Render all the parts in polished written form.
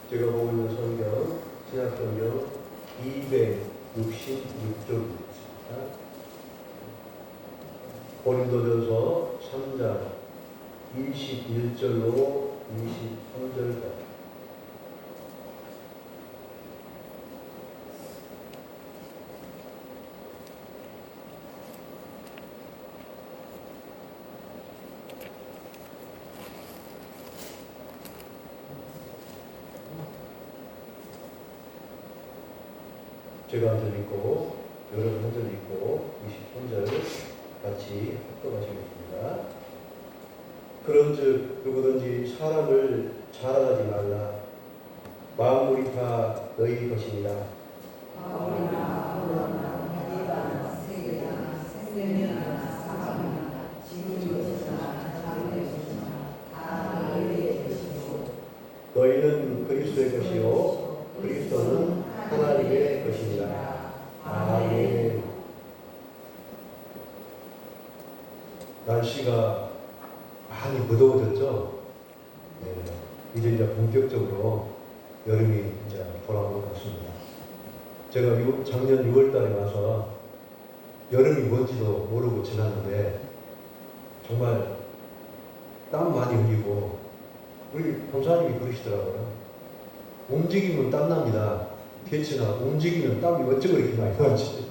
제가 보고 있는 성경, 신약성경 266쪽입니다. 고린도전서 3장 21절로 23절까지. 제가 한 절 읽고 여러분 한 절 읽고 23절 같이 합독하시겠습니다. 그런즉 누구든지 사람을 자랑하지 말라. 만물이 다 너희 것이니라. 너희는 그리스도의 것이요 그리스도는 하나님의 것이니라. 아멘. 날씨가 많이 무더워졌죠? 네. 이제 본격적으로 여름이 이제 돌아온 것 같습니다. 제가 작년 6월 달에 와서 여름이 뭔지도 모르고 지났는데 정말 땀 많이 흘리고 우리 검사님이 그러시더라고요. 움직이면 땀납니다. 괜찮아. 움직이면 땀이 어쩌고 이렇게 많이 나지.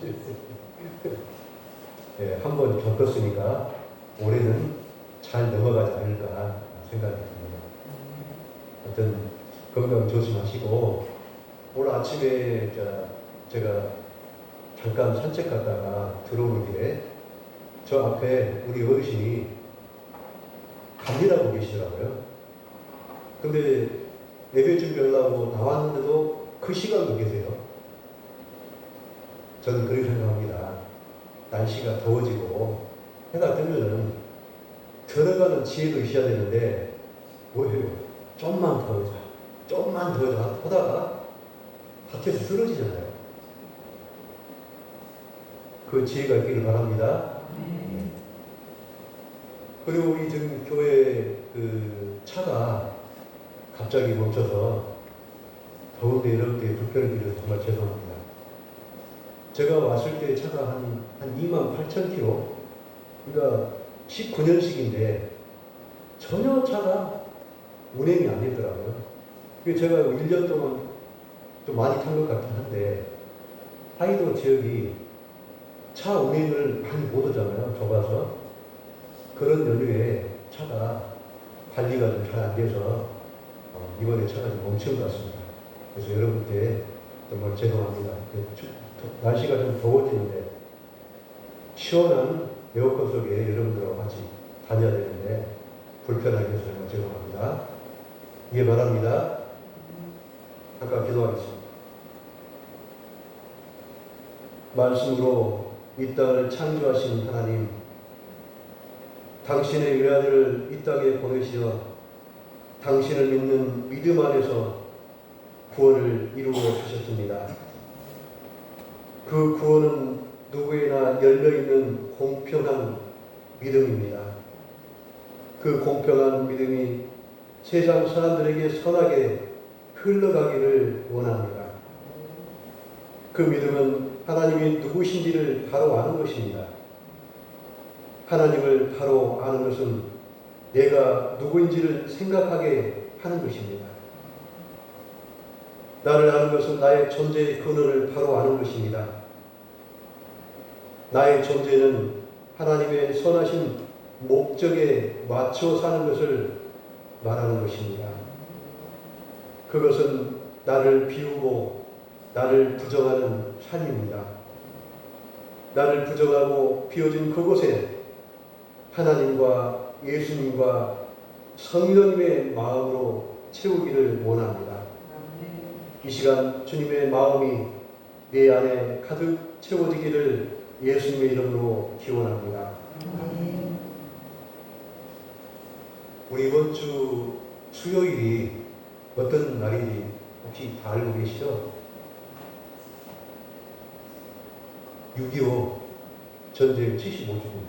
네, 한번 겪었으니까 올해는 잘 넘어가지 않을까 생각이 듭니다. 하여튼 건강 조심하시고 오늘 아침에 제가 잠깐 산책 갔다가 들어오는 길에 저 앞에 우리 어르신이 감리라고 계시더라고요. 근데 예배 준비하려고 나왔는데도 그 시간도 계세요. 저는 그렇게 생각합니다. 날씨가 더워지고 해가 뜨면은 들어가는 지혜도 있어야 되는데 뭐해요? 좀만 더 하자. 좀만 더 하자 하다가 밖에서 쓰러지잖아요. 그 지혜가 있기를 바랍니다. 그리고 우리 지금 교회 그 차가 갑자기 멈춰서 더운데 이렇게 불편을 드려서 정말 죄송합니다. 제가 왔을 때 차가 한 28,000km, 그러니까 19년식인데 전혀 차가 운행이 안 되더라고요. 그래서 제가 1년 동안 좀 많이 탄 것 같긴 한데 하이도 지역이 차 운행을 많이 못 하잖아요. 좁아서. 그런 연유에 차가 관리가 좀 잘 안 돼서 이번에 차가 좀 멈춘 것 같습니다. 그래서 여러분께 정말 죄송합니다. 날씨가 좀 더워지는데 시원한 에어컨 속에 여러분들하고 같이 다녀야 되는데 불편하게 해서 정말 죄송합니다. 이해 바랍니다. 잠깐 기도하겠습니다. 말씀으로 이 땅을 창조하신 하나님, 당신의 외아들을 이 땅에 보내시어 당신을 믿는 믿음 안에서 구원을 이루어 주셨습니다. 그 구원은 누구에나 열려있는 공평한 믿음입니다. 그 공평한 믿음이 세상 사람들에게 선하게 흘러가기를 원합니다. 그 믿음은 하나님이 누구신지를 바로 아는 것입니다. 하나님을 바로 아는 것은 내가 누구인지를 생각하게 하는 것입니다. 나를 아는 것은 나의 존재의 근원을 바로 아는 것입니다. 나의 존재는 하나님의 선하신 목적에 맞춰 사는 것을 말하는 것입니다. 그것은 나를 비우고 나를 부정하는 삶입니다. 나를 부정하고 비워진 그곳에 하나님과 예수님과 성령님의 마음으로 채우기를 원합니다. 이 시간 주님의 마음이 내 안에 가득 채워지기를 예수님의 이름으로 기원합니다. 우리 이번 주 수요일이 어떤 날인지 혹시 다 알고 계시죠? 6.25 전쟁 75주년.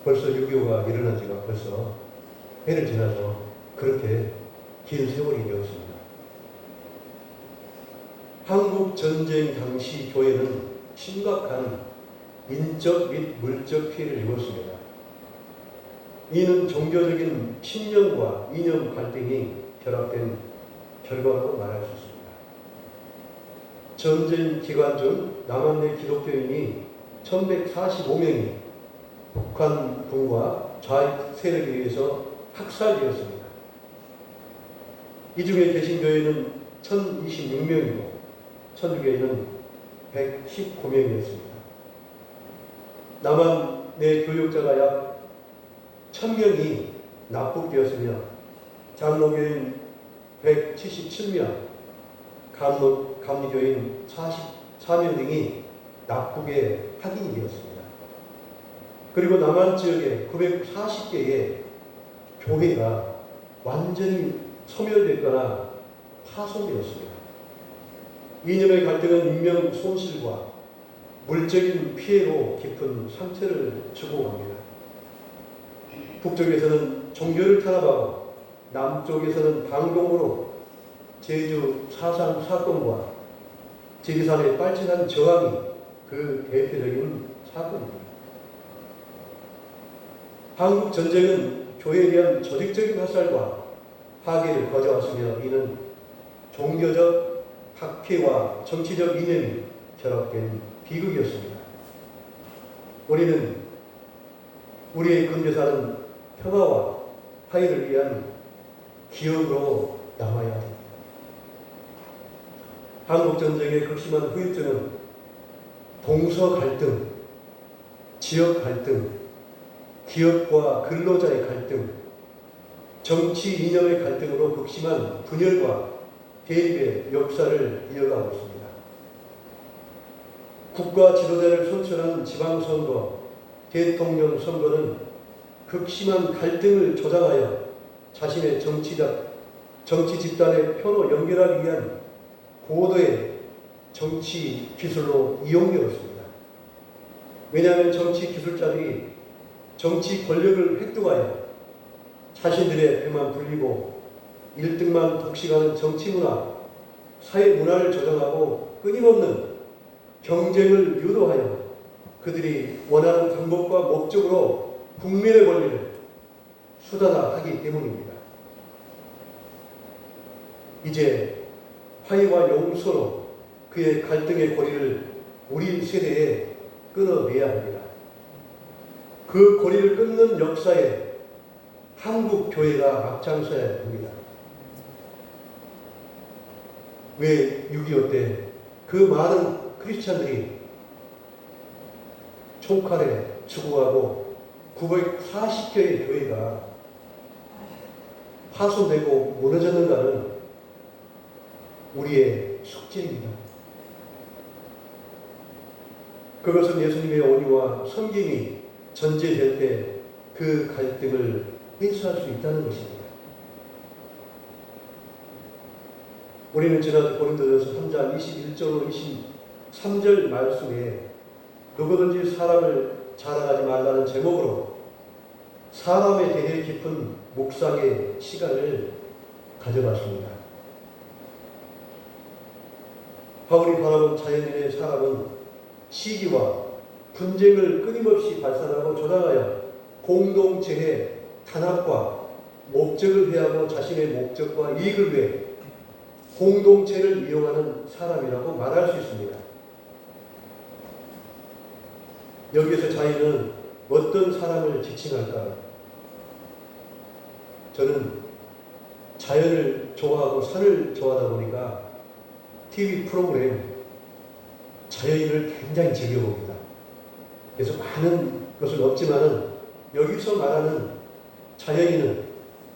벌써 6.25가 일어난 지가 벌써 해를 지나서 그렇게 긴 세월이 되었습니다. 한국 전쟁 당시 교회는 심각한 인적 및 물적 피해를 입었습니다. 이는 종교적인 신념과 이념 갈등이 결합된 결과라고 말할 수 있습니다. 전쟁 기간 중 남한내 기독교인이 1145명이 북한군과 좌익 세력에 의해서 학살되었습니다. 이 중에 개신교회는 1026명이고 천주교회는 119명이었습니다. 남한 내 교육자가 약 1000명이 납북되었으며 장로교인 177명, 감리교인 44명 등이 납북에 확인이 되었습니다. 그리고 남한 지역에 940개의 교회가 완전히 소멸됐거나 파손되었습니다. 이념의 갈등은 인명 손실과 물적인 피해로 깊은 상처를 주고 갑니다. 북쪽에서는 종교를 탄압하고 남쪽에서는 방공으로 제주 4.3 사건과 지리산의 빨치산 저항이 그 대표적인 사건입니다. 한국 전쟁은 교회에 대한 조직적인 학살과 파괴를 거져왔으며 이는 종교적 학회와 정치적 이념이 결합된 비극이었습니다. 우리는 우리의 근대사는 평화와 화해를 위한 기억으로 남아야 합니다. 한국전쟁의 극심한 후유증은 동서 갈등, 지역 갈등, 기업과 근로자의 갈등, 정치 이념의 갈등으로 극심한 분열과 대립의 역사를 이어가고 있습니다. 국가 지도자를 선출하는 지방선거, 대통령 선거는 극심한 갈등을 조장하여 자신의 정치 집단의 표로 연결하기 위한 고도의 정치 기술로 이용되었습니다. 왜냐하면 정치 기술자들이 정치 권력을 획득하여 자신들의 배만 불리고 1등만 독식하는 정치 문화, 사회 문화를 조장하고 끊임없는 경쟁을 유도하여 그들이 원하는 방법과 목적으로 국민의 권리를 수단화하기 때문입니다. 이제 화해와 용서로 그의 갈등의 고리를 우리 세대에 끊어내야 합니다. 그 고리를 끊는 역사에 한국 교회가 앞장서야 합니다. 왜 6.25 때 그 많은 크리스찬들이 총칼에 죽어가고 940개의 교회가 파손되고 무너졌는가는 우리의 숙제입니다. 그것은 예수님의 온유와 섬김이 전제될 때 그 갈등을 해소할 수 있다는 것입니다. 우리는 지난 고린도전서 3장 21절로 23절 말씀에 누구든지 사람을 자랑하지 말라는 제목으로 사람에 대해 깊은 묵상의 시간을 가져봤습니다. 바울이 바라본 자연인의 사람은 시기와 분쟁을 끊임없이 발산하고 조장하여 공동체의 탄압과 목적을 회하고 자신의 목적과 이익을 위해 공동체를 이용하는 사람이라고 말할 수 있습니다. 여기에서 자연은 어떤 사람을 지칭할까요? 저는 자연을 좋아하고 산을 좋아하다 보니까 TV 프로그램 자연인을 굉장히 즐겨봅니다. 그래서 많은 것은 없지만은 여기서 말하는 자연인은,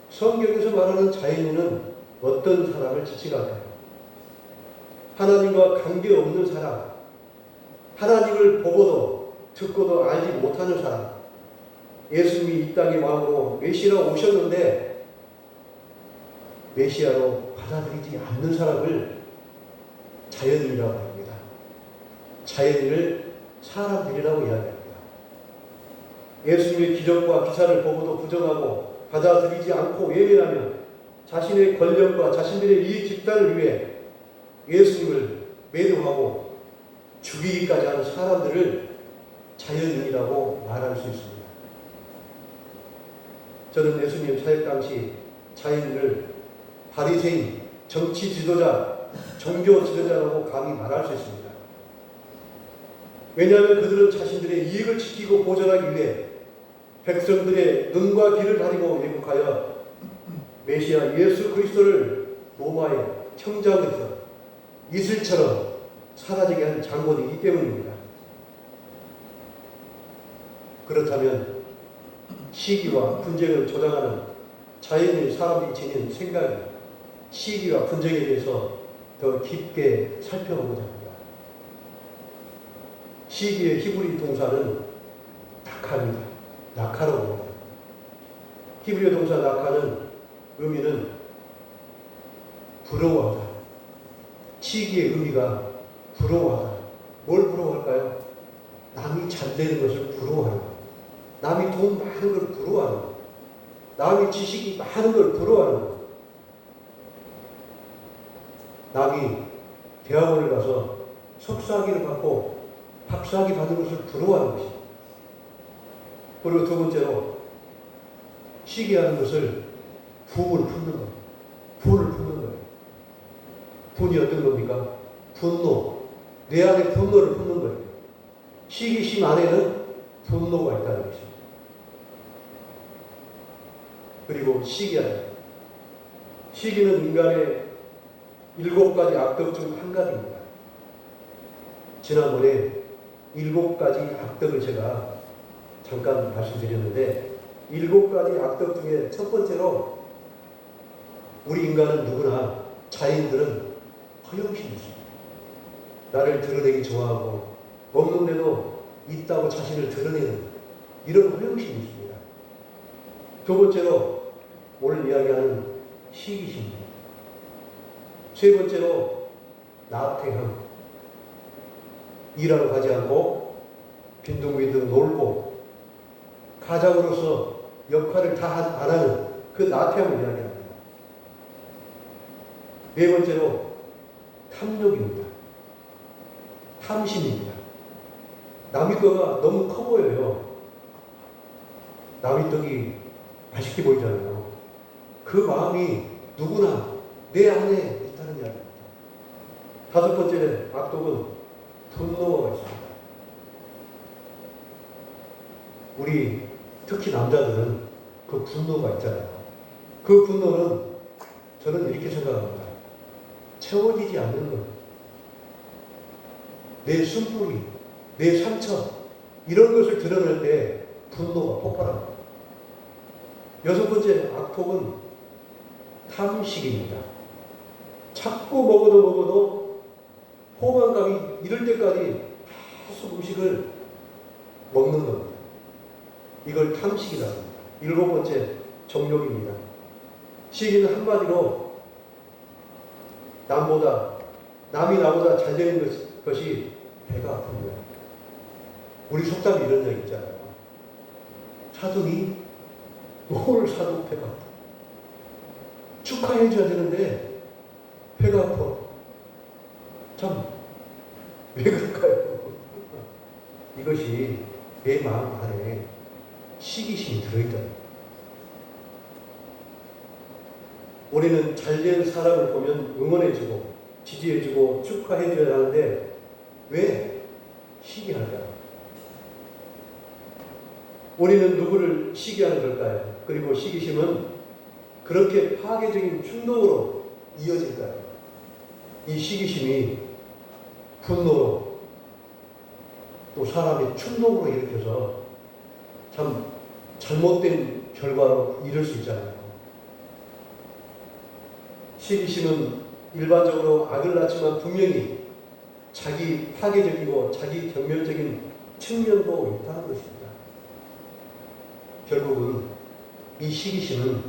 성경에서 말하는 자연인은 어떤 사람을 지칭할까요? 하나님과 관계없는 사람, 하나님을 보고도 듣고도 알지 못하는 사람, 예수님이 이 땅의 왕으로 메시아로 오셨는데 메시아로 받아들이지 않는 사람을 자연인이라고 합니다. 자연인을 사람들이라고 이야기합니다. 예수님의 기적과 기사를 보고도 부정하고 받아들이지 않고 외면하면 자신의 권력과 자신들의 이익 집단을 위해 예수님을 매도하고 죽이기까지 하는 사람들을 자연인이라고 말할 수 있습니다. 저는 예수님 사역 당시 자연인을 바리새인, 정치 지도자, 종교 지도자라고 감히 말할 수 있습니다. 왜냐하면 그들은 자신들의 이익을 지키고 보존하기 위해 백성들의 눈과 귀를 가리고 왜곡하여 메시아 예수 그리스도를 로마의 청장에서 이슬처럼 사라지게 한 장본이기 때문입니다. 그렇다면 시기와 분쟁을 조장하는 자연인 사람이 지닌 생각이 시기와 분쟁에 대해서 더 깊게 살펴보고자 합니다. 시기의 히브리 동사는 낙하입니다. 낙하라고 합니다. 히브리 동사 낙하는 의미는 부러워하다. 시기의 의미가 부러워하다. 뭘 부러워할까요? 남이 잘 되는 것을 부러워하는 것. 남이 돈 많은 걸 부러워하는 것. 남이 지식이 많은 걸 부러워하는 것. 남이 대학원을 가서 석사학위를 받고 박사학위 받는 것을 부러워하는 것입니다. 그리고 두 번째로 시기하는 것을 분을 품는 것. 분을 품는 거예요. 분이 어떤 겁니까? 분노. 내 안에 분노를 품는 거예요. 시기심 안에는 분노가 있다는 것입니다. 그리고 시기하다. 시기는 인간의 7가지 악덕 중 한 가지입니다. 지난번에 7가지 악덕을 제가 잠깐 말씀드렸는데 7가지 악덕 중에 첫 번째로 우리 인간은 누구나 자연들은 허영심이 있습니다. 나를 드러내기 좋아하고 없는데도 있다고 자신을 드러내는 이런 허영심이 있습니다. 두 번째로 오늘 이야기하는 시기심입니다. 세 번째로 나태함. 일하러 가지 않고 빈둥빈둥 놀고 가장으로서 역할을 다 안 하는 그 나태함을 이야기합니다. 네 번째로 탐욕입니다. 탐심입니다. 남의 거가 너무 커 보여요. 남의 떡이 맛있게 보이잖아요. 그 마음이 누구나 내 안에 있다는 이야기입니다. 다섯 번째 악독은 분노가 있습니다. 우리 특히 남자들은 그 분노가 있잖아요. 그 분노는 저는 이렇게 생각합니다. 채워지지 않는 것. 내 숨뿌리, 내 상처 이런 것을 드러낼 때 분노가 폭발합니다. 여섯 번째 악독은 탐식입니다. 자꾸 먹어도 포만감이 이럴 때까지 계속 음식을 먹는 겁니다. 이걸 탐식이라고 합니다. 일곱 번째 정욕입니다. 시기는 한마디로 남이 나보다 잘 되는 것이 배가 아픕니다. 우리 속담에 이런 적 있잖아요. 사돈이 뭘 사도 배가 아파. 축하해줘야 되는데 배가 아파. 참, 왜 그럴까요? 이것이 내 마음 안에 시기심이 들어있다. 우리는 잘된 사람을 보면 응원해주고 지지해주고 축하해줘야 하는데 왜 시기할까요? 우리는 누구를 시기하는 걸까요? 그리고 시기심은 그렇게 파괴적인 충동으로 이어질까요? 이 시기심이 분노로 또 사람의 충동으로 일으켜서 참 잘못된 결과로 이룰 수 있잖아요. 시기심은 일반적으로 악을 낳지만 분명히 자기 파괴적이고 자기 경멸적인 측면도 있다는 것입니다. 결국은 이 시기심은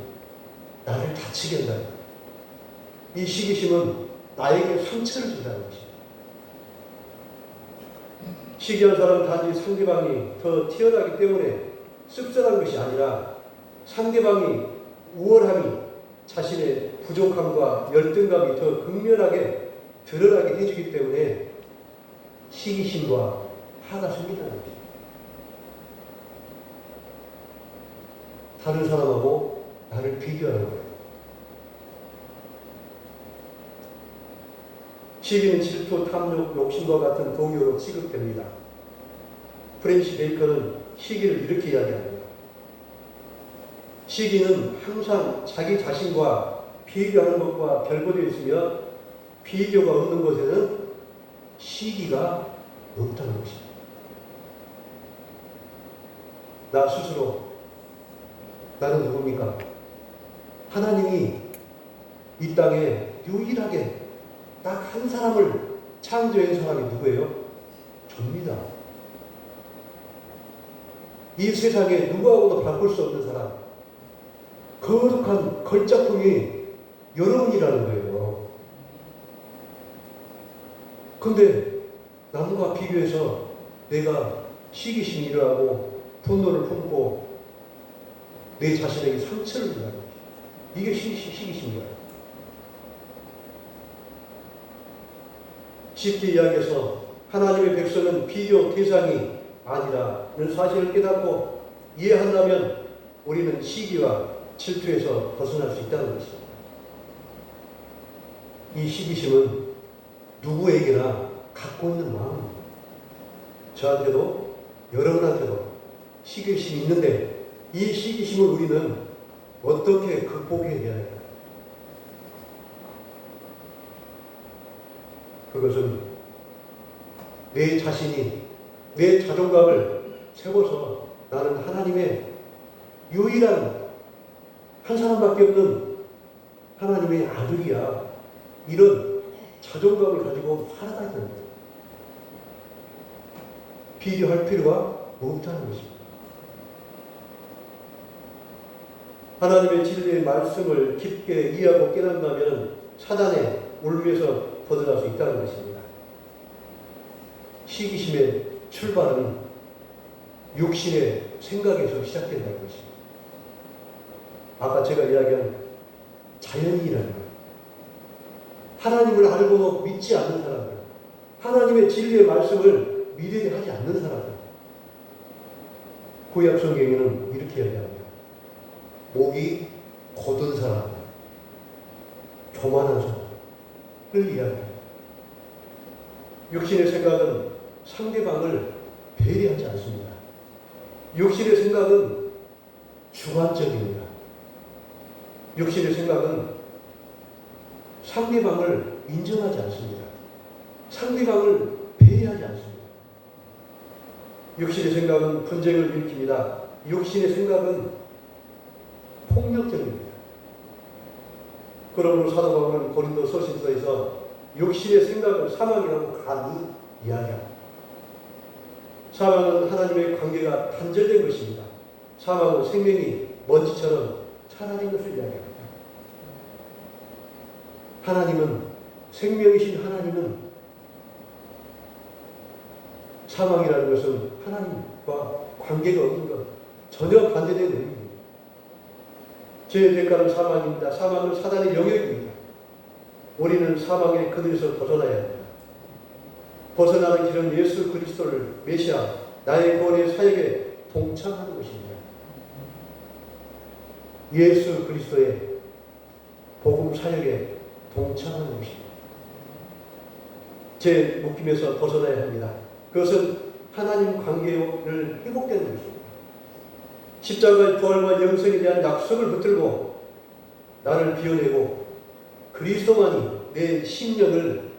나를 다치게 한다는 거예요. 이 시기심은 나에게 상처를 준다는 것입니다. 시기한 사람은 단지 상대방이 더 튀어나기 때문에 씁쓸한 것이 아니라 상대방이 우월함이 자신의 부족함과 열등감이 더 극렬하게 드러나게 해주기 때문에 시기심과 화가 생긴다는 것입니다. 다른 사람하고 나를 비교하는 거예요. 시기는 질투, 탐욕, 욕심과 같은 동요로 취급됩니다. 프렌시 베이컨은 시기를 이렇게 이야기합니다. 시기는 항상 자기 자신과 비교하는 것과 결부되어 있으며 비교가 없는 곳에는 시기가 없다는 것입니다. 나 스스로 나는 누굽니까? 하나님이 이 땅에 유일하게 딱 한 사람을 창조한 사람이 누구예요? 접니다. 이 세상에 누구하고도 바꿀 수 없는 사람, 거룩한 걸작품이 여러분이라는 거예요. 근데 남과 비교해서 내가 시기심이 일어나고 분노를 품고 내 자신에게 상처를 주는 거예요. 이게 시기심이에요. 쉽게 이야기해서 하나님의 백성은 비교 대상이 아니라는 사실을 깨닫고 이해한다면 우리는 시기와 질투에서 벗어날 수 있다는 것입니다. 이 시기심은 누구에게나 갖고 있는 마음입니다. 저한테도 여러분한테도 시기심이 있는데 이 시기심을 우리는 어떻게 극복해야 할까요? 그것은 내 자신이 내 자존감을 세워서 나는 하나님의 유일한 한 사람밖에 없는 하나님의 아들이야. 이런 자존감을 가지고 살아가야 됩니다. 비교할 필요가 없다는 것입니다. 하나님의 진리의 말씀을 깊게 이해하고 깨닫는다면 사단의 울미에서 벗어날 수 있다는 것입니다. 시기심의 출발은 육신의 생각에서 시작된다는 것입니다. 아까 제가 이야기한 자연인이라는 것, 하나님을 알고도 믿지 않는 사람들, 하나님의 진리의 말씀을 믿으려 하지 않는 사람들, 구약 성경에는 이렇게 이야기합니다. 목이 곧은 사람, 교만한 사람을 이야기합니다. 육신의 생각은 상대방을 배려하지 않습니다. 육신의 생각은 주관적입니다. 육신의 생각은 상대방을 인정하지 않습니다. 상대방을 배려하지 않습니다. 육신의 생각은 분쟁을 일으킵니다. 육신의 생각은 폭력적입니다. 그러므로 사도 바울은 고린도 서신서에서 육신의 생각을 사망이라고 간이 이야기합니다. 사망은 하나님의 관계가 단절된 것입니다. 사망은 생명이 먼지처럼 사라진 것을 이야기합니다. 하나님은, 생명이신 하나님은 사망이라는 것은 하나님과 관계가 없는 것, 전혀 반대된 의미입니다. 죄의 대가는 사망입니다. 사망은 사단의 영역입니다. 우리는 사망의 그늘에서 벗어나야 합니다. 벗어나는 길은 예수 그리스도를 메시아, 나의 구원의 사역에 동참하는 것입니다. 예수 그리스도의 복음 사역에 동참하는 것입니다. 제 묶임에서 벗어나야 합니다. 그것은 하나님 관계를 회복되는 것입니다. 십자가의 부활과 영생에 대한 약속을 붙들고 나를 비워내고 그리스도만이 내 심령을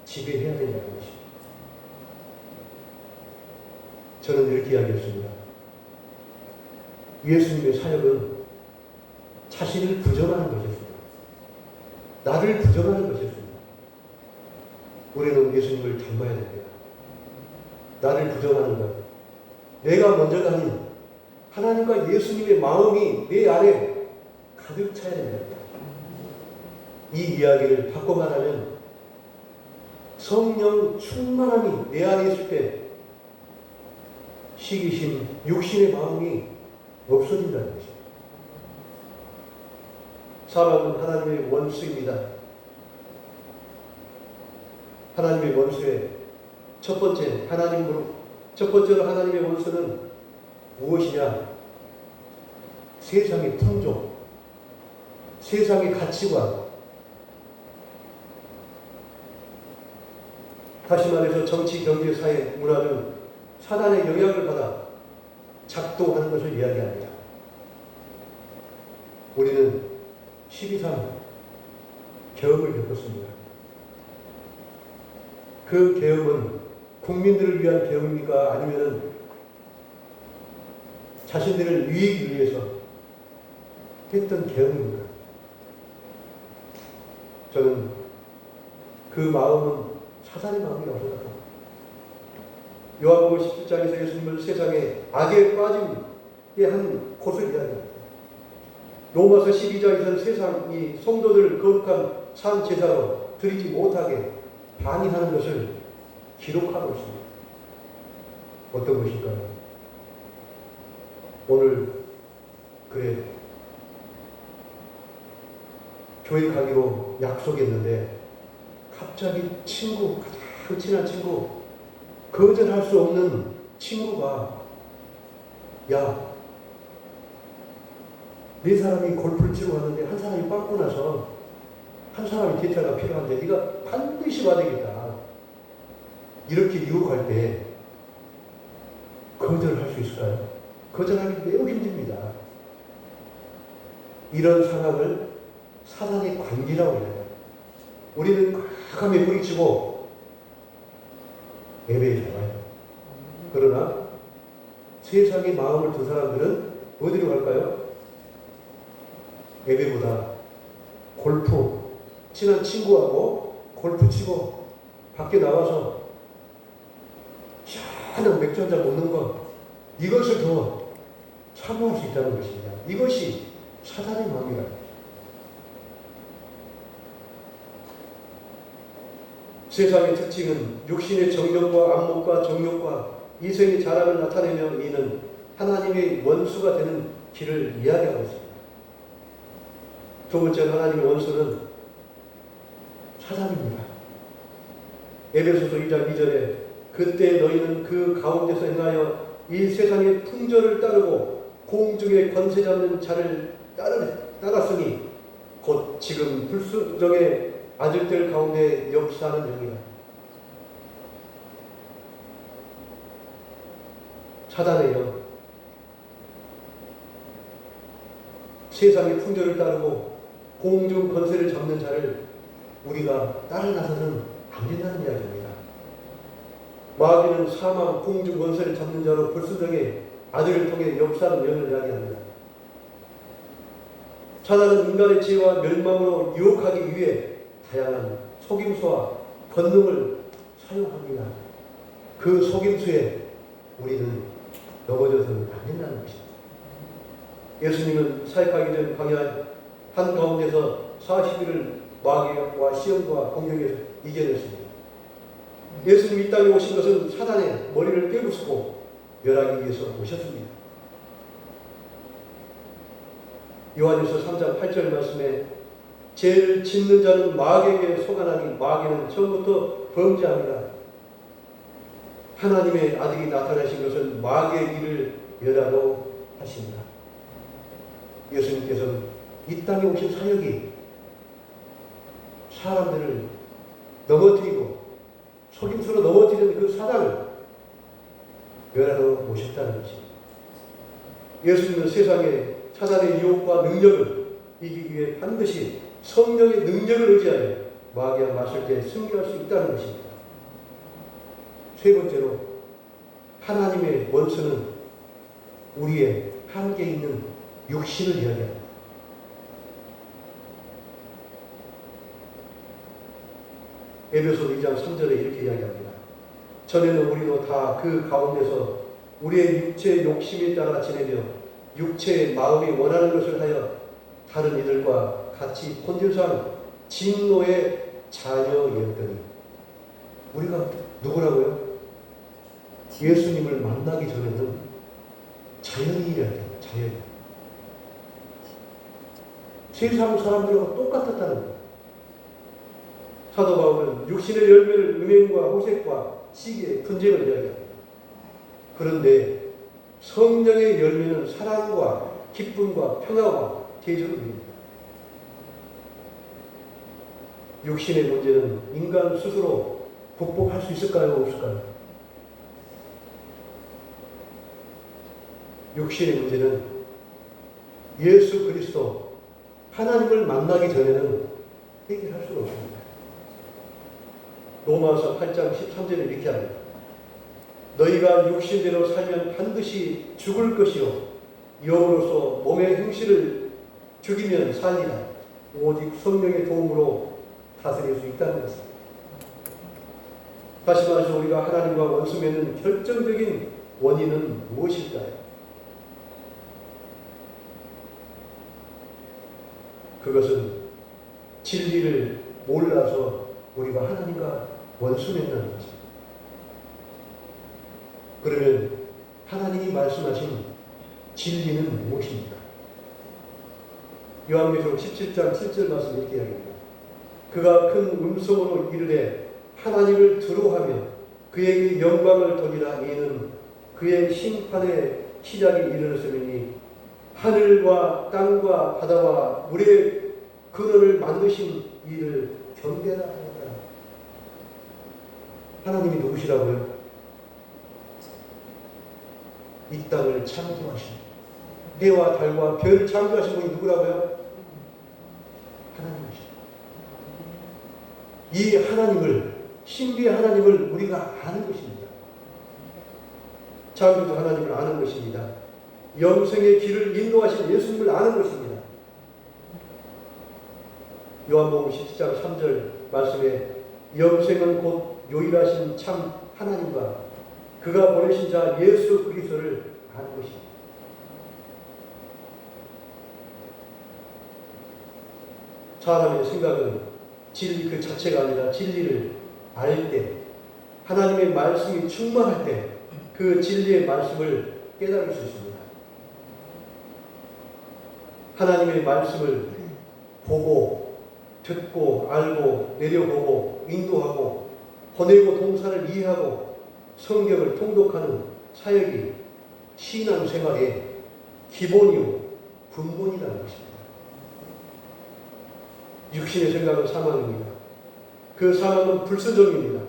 지배해야 된다는 것입니다. 저는 이렇게 이야기했습니다. 예수님의 사역은 자신을 부정하는 것이었습니다. 나를 부정하는 것이었습니다. 우리는 예수님을 닮아야 됩니다. 나를 부정하는 것, 내가 먼저 가는 하나님과 예수님의 마음이 내 안에 가득 차야 됩니다. 이 이야기를 바꿔 말하면 성령 충만함이 내 안에 있을 때 시기심, 육신의 마음이 없어진다는 것입니다. 사람은 하나님의 원수입니다. 하나님의 원수의 첫 번째로 하나님의 원수는 무엇이냐? 세상의 풍조, 세상의 가치관, 다시 말해서 정치, 경제, 사회, 문화는 사단의 영향을 받아 작동하는 것을 이야기합니다. 우리는 12.3 계엄을 겪었습니다. 그 계엄은 국민들을 위한 계엄입니까? 아니면 자신들을 유익을 위해서 했던 계엄입니까? 저는 그 마음은 사단의 마음이라고 생각합니다. 요한복음 17장에서 예수님을 세상에 악에 빠짐의 한 곳을 이야기합니다. 로마서 12장에서는 세상이 성도들을 거룩한 산 제사로 드리지 못하게 반의하는 것을 기록하고 있습니다. 어떤 것일까요? 오늘 그래 교회 가기로 약속했는데 갑자기 가장 친한 친구, 거절할 수 없는 친구가 야, 네 사람이 골프를 치러 갔는데 한 사람이 빵꾸 나서 한 사람이 대타가 필요한데 네가 반드시 와야 되겠다. 이렇게 유혹할 때 거절할 수 있을까요? 거절하기 매우 힘듭니다. 이런 상황을 사단의 관계라고 해요. 우리는 과감히 뿌리치고 예배에 나와요. 그러나 세상의 마음을 든 사람들은 어디로 갈까요? 예배보다 골프, 친한 친구하고 골프 치고 밖에 나와서 시원한 맥주 한잔 먹는 것, 이것을 더 사모할 수 있다는 것입니다. 이것이 사단의 마음이라. 세상의 특징은 육신의 정욕과 안목과 정욕과 이성의 자랑을 나타내며 이는 하나님의 원수가 되는 길을 이야기하고 있습니다. 두 번째, 하나님의 원수는 사단입니다. 에베소서 2장 2절에 그때 너희는 그 가운데서 행하여 이 세상의 풍조를 따르고 공중의 권세 잡는 자를 따랐으니 곧 지금 불순종의 아들들 가운데 역사하는 영이라. 사단의 영, 세상의 풍조를 따르고 공중 권세를 잡는 자를 우리가 따라 나서는 안 된다는 이야기입니다. 마귀는 사망, 공중 권세를 잡는 자로 불순종의 아들을 통해 역사하는 영을 이야기합니다. 사단은 인간의 지혜와 멸망으로 유혹하기 위해 다양한 속임수와 권능을 사용합니다. 그 속임수에 우리는 넘어져서는 안 된다는 것입니다. 예수님은 사역하기 전 광야 한가운데서 40일을 마귀와 시험과 공격에서 이겨냈습니다. 예수님이 이 땅에 오신 것은 사단의 머리를 깨부수고 멸하기 위해서 오셨습니다. 요한일서 3장 8절 말씀에 죄를 짓는 자는 마귀에게 속아나니 마귀는 처음부터 범죄합니다. 하나님의 아들이 나타나신 것은 마귀의 일을 멸하러 하십니다. 예수님께서는 이 땅에 오신 사역이 사람들을 넘어뜨리고 속임수로 넘어뜨리는 그 사단을 멸하러 오셨다는 것입니다. 예수님은 세상의 사단의 유혹과 능력을 이기기 위해 반드시 성령의 능력을 의지하여 마귀와 맞설 때 승리할 수 있다는 것입니다. 세 번째로, 하나님의 원수는 우리의 한계 있는 육신을 이야기합니다. 에베소 2장 3절에 이렇게 이야기합니다. 전에는 우리도 다 그 가운데서 우리의 육체의 욕심에 따라 지내며 육체의 마음이 원하는 것을 하여 다른 이들과 같이 본질상 진노의 자녀였더니, 우리가 누구라고요? 예수님을 만나기 전에는 자연인이라고 해요. 자연인. 세상 사람들과 똑같았다는 거예요. 사도 바울은 육신의 열매를 음행과 호색과 시기의 분쟁을 이야기합니다. 그런데 성령의 열매는 사랑과 기쁨과 평화와 대조를 이룹니다. 육신의 문제는 인간 스스로 극복할 수 있을까요? 없을까요? 육신의 문제는 예수 그리스도 하나님을 만나기 전에는 해결할 수가 없습니다. 로마서 8장 13절에 이렇게 합니다. 너희가 육신대로 살면 반드시 죽을 것이요 영으로서 몸의 행실을 죽이면 살리라. 오직 성령의 도움으로 다스릴 수 있다는 것입니다. 다시 말해서 우리가 하나님과 원수 맺는 결정적인 원인은 무엇일까요? 그것은 진리를 몰라서 우리가 하나님과 원수 맺는 것입니다. 그러면 하나님이 말씀하신 진리는 무엇입니까? 요한계시록 17장 7절 말씀 이렇게 이야기합니다. 그가 큰 음성으로 이르되 하나님을 두려워하며 그에게 영광을 돌리라. 이는 그의 심판의 시작이 이르렀으니 하늘과 땅과 바다와 물의 근원을 만드신 이를 경배하라. 하나님이 누구시라고요? 이 땅을 창조하신, 해와 달과 별을 창조하신 분이 누구라고요? 하나님이시죠. 이 하나님을, 신비의 하나님을 우리가 아는 것입니다. 창조주 하나님을 아는 것입니다. 영생의 길을 인도하신 예수님을 아는 것입니다. 요한복음 17장 3절 말씀에 영생은 곧 유일하신 참 하나님과 그가 보내신 자 예수 그리스도를 아는 것입니다. 사람의 생각은 진리 그 자체가 아니라 진리를 알 때, 하나님의 말씀이 충만할 때 그 진리의 말씀을 깨달을 수 있습니다. 하나님의 말씀을 보고, 듣고, 알고, 내려보고, 인도하고, 보내고 동사를 이해하고 성경을 통독하는 사역이 신앙생활의 기본이요 근본이라는 것입니다. 육신의 생각은 사망입니다. 그 사망은 불순종입니다.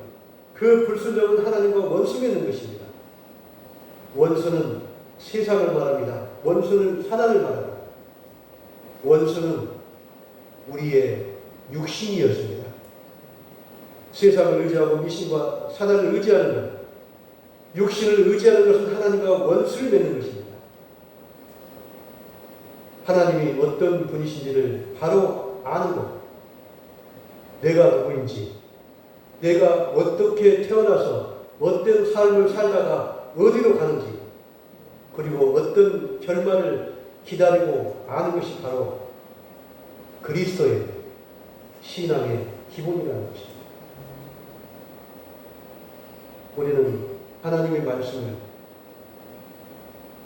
그 불순종은 하나님과 원수 맺는 것입니다. 원수는 세상을 말합니다. 원수는 사단을 말합니다. 원수는 우리의 육신이었습니다. 세상을 의지하고 미신과 사단을 의지하는 것, 육신을 의지하는 것은 하나님과 원수를 맺는 것입니다. 하나님이 어떤 분이신지를 바로 아는 것, 내가 누구인지, 내가 어떻게 태어나서 어떤 삶을 살다가 어디로 가는지, 그리고 어떤 결말을 기다리고 아는 것이 바로 그리스도의 신앙의 기본이라는 것입니다. 우리는 하나님의 말씀을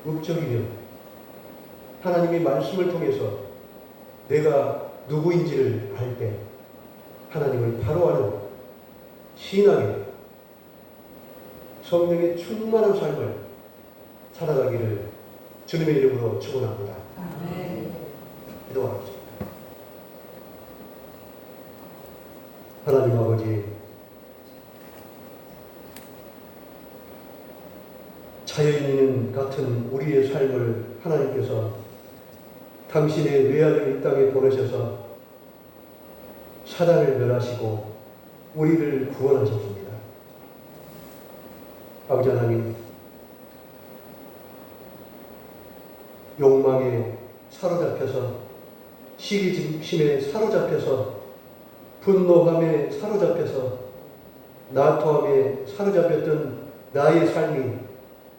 읊적이며 하나님의 말씀을 통해서 내가 누구인지를 알 때 하나님을 바로 아는 신앙의 성령의 충만한 삶을 살아가기를 주님의 이름으로 축원합니다. 기도하겠습니다. 하나님 아버지, 자연인 같은 우리의 삶을 하나님께서 당신의 외아들 이 땅에 보내셔서 사단을 멸하시고 우리를 구원하셨습니다. 아버지 하나님, 욕망에 사로잡혀서, 시기심에 사로잡혀서, 분노함에 사로잡혀서, 나토함에 사로잡혔던 나의 삶이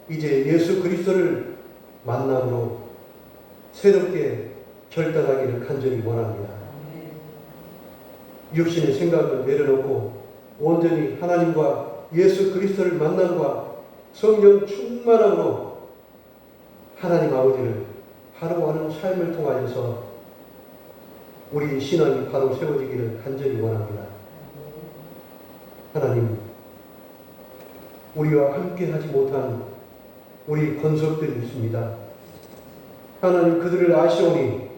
이제 예수 그리스도를 만남으로 새롭게 결단하기를 간절히 원합니다. 육신의 생각을 내려놓고 온전히 하나님과 예수 그리스도를 만남과 성령 충만함으로 하나님 아버지를 바로 아는 삶을 통하여서 우리 신앙이 바로 세워지기를 간절히 원합니다. 하나님, 우리와 함께 하지 못한 우리 권속들이 있습니다. 하나님, 그들을 아시오니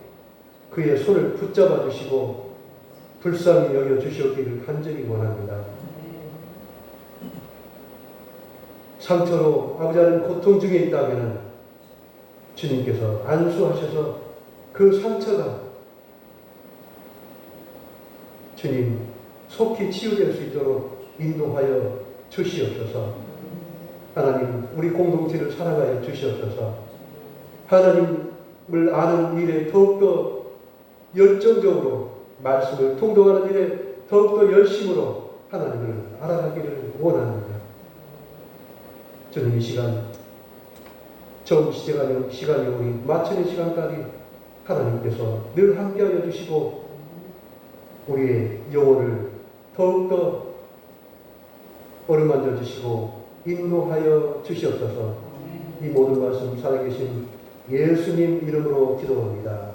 그의 손을 붙잡아 주시고 불쌍히 여겨 주시옵기를 간절히 원합니다. 상처로 아버지 하나님 고통 중에 있다면 주님께서 안수하셔서 그 상처가 주님 속히 치유될 수 있도록 인도하여 주시옵소서. 하나님, 우리 공동체를 사랑하여 주시옵소서. 하나님을 아는 일에 더욱더 열정적으로 말씀을 통독하는 일에 더욱더 열심으로 하나님을 알아가기를 원합니다. 저는 이 시간 처음 시간이 오니 마치는 시간까지 하나님께서 늘 함께하여 주시고 우리의 영혼을 더욱더 어루만져 주시고 인도하여 주시옵소서. 이 모든 말씀 살아계신 예수님 이름으로 기도합니다.